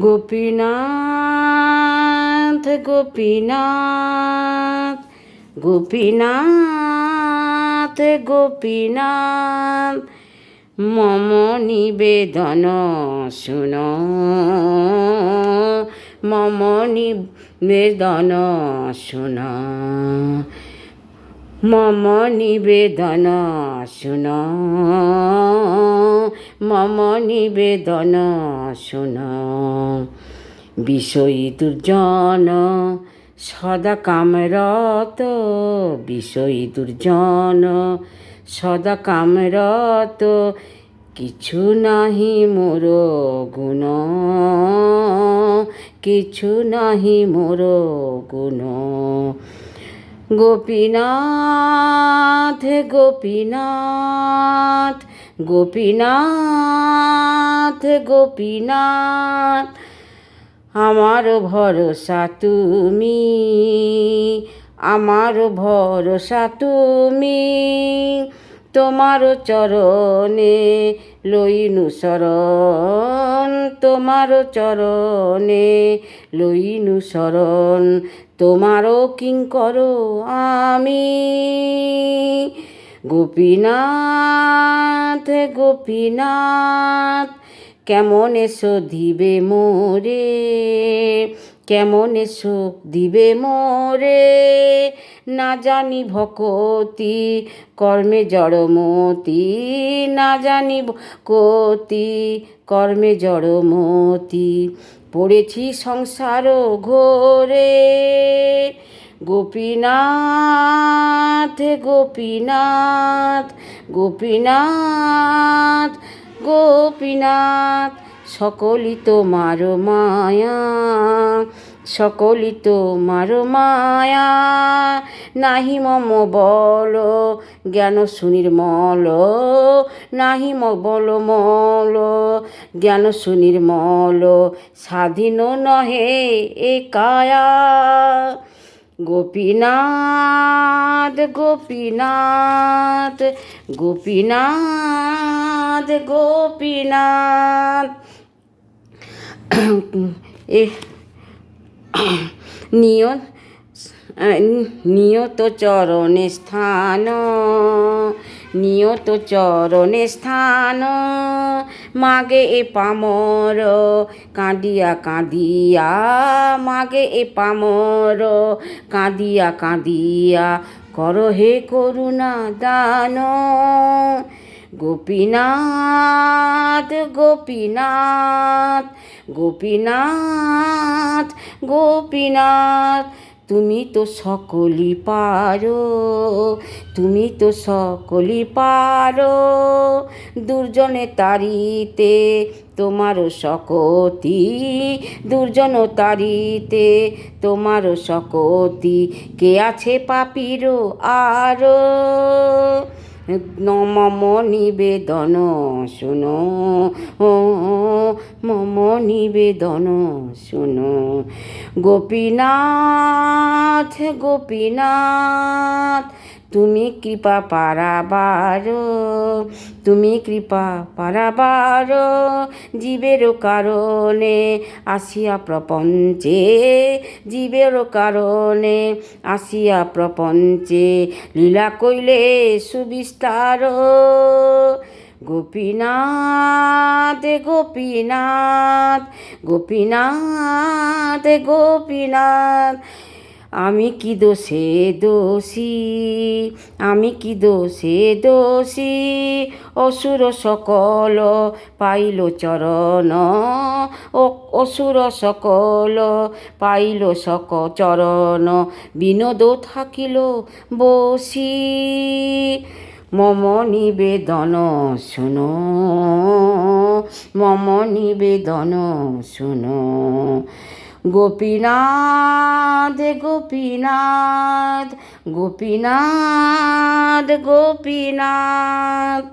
গোপীনাথ গোপীনাথ গোপীনাথ গোপীনাথ মম নিবেদন শুন, মম নিবেদন শুন, মম নিবেদন শুন, মম নিবেদন শুন। বিষয়ী দুর্জন সদা কামরত, বিষয়ী দুর্জন সদা কামরত, কিছু নাহি মোর গুণ, কিছু নাহি মোর গুণ। গোপীনাথ গোপীনাথ গোপীনাথ গোপীনাথ আমার ভরসা তুমি, আমার ভরসা তুমি, তোমার চরণে লইনু শরণ, তোমার চরণে লইনু শরণ, তোমারও কিঙ্কর আমি। গোপীনাথ গোপীনাথ কেমন এসো দিবে মোরে, কেমন এসো দিবে মোরে, না জানি ভকতি কর্মে জড়মতি, না জানি ভকতি কর্মে জড়মতি, পড়েছি সংসার ঘোরে। গোপীনাথ গোপীনাথ গোপীনাথ গোপীনাথ সকলই তোমার মায়া, সকলই তোমার মায়া, নাহি মম বল জ্ঞান সুনির্মল, নাহি বল মল জ্ঞান সুনির্মল, স্বাধীন নহে এ কায়া। গোপীনাথ গোপীনাথ গোপীনাথ গোপীনাথ নিয়ত চরণে স্থান, নিয়ত চরণে স্থান, মাগে এ পামর কাঁদিয়া কাঁদিয়া, মাগে এ পামর কাঁদিয়া কাঁদিয়া, কর হে করুণা দান। গোপীনাথ গোপীনাথ গোপীনাথ গোপীনাথ তুমি তো সকলই পারো, তুমি তো সকলই পারো, দুর্জনে তারিতে তোমার শকতি, দুর্জন তারিতে তোমার শকতি, কে আছে পাপীর আরো। মম নিবেদন শুনো, মম নিবেদন শুনো। গোপীনাথ গোপীনাথ তুমি কৃপা পারাবার, তুমি কৃপা পারাবার, জীবের কারণে আসিয়া প্রপঞ্চে, জীবের কারণে আসিয়া প্রপঞ্চে, লীলা কইলে সুবিস্তার। গোপীনাথ গোপীনাথ গোপীনাথ গোপীনাথ আমি কি দোষে দোষী, আমি কি দোষে দোষী, অসুর সকল পাইল চরণ, অসুর সকল পাইল চরণ, বিনোদ থাকিল বসি। মম নিবেদন শুনো, মম নিবেদন শুনো। গোপীনাথ গোপীনাথ গোপীনাথ গোপীনাথ।